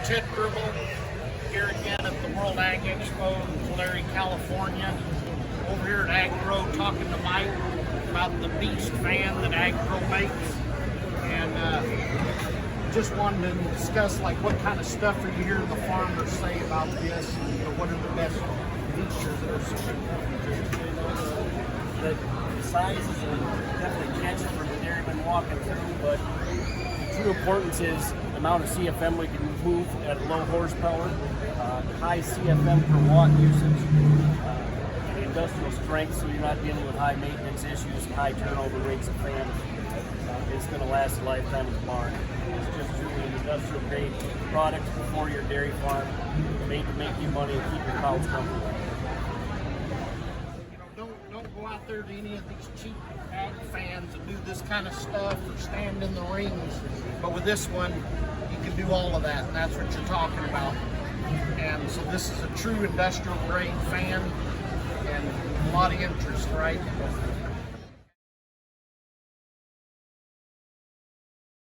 Ted Gribble here again at the World Ag Expo in Tulare, California. Over here at Agpro talking to Mike about the Beast Fan that Agpro makes. And just wanted to discuss like what kind of stuff are you hearing the farmers say about this, and what are the best features that are The size is definitely catch it for the dairyman walking through, but the true importance is the amount of CFM we can move at low horsepower, high CFM per watt usage, and industrial strength, so you're not dealing with high maintenance issues and high turnover rates of fans. It's going to last a lifetime in the barn. It's just truly an industrial grade product for your dairy farm, made to make you money and keep your cows comfortable. Don't go out there to any of these cheap ag fans and do this kind of stuff or stand in the rings. But with this one, you can do all of that, and that's what you're talking about. And so this is a true industrial grade fan, and a lot of interest, right?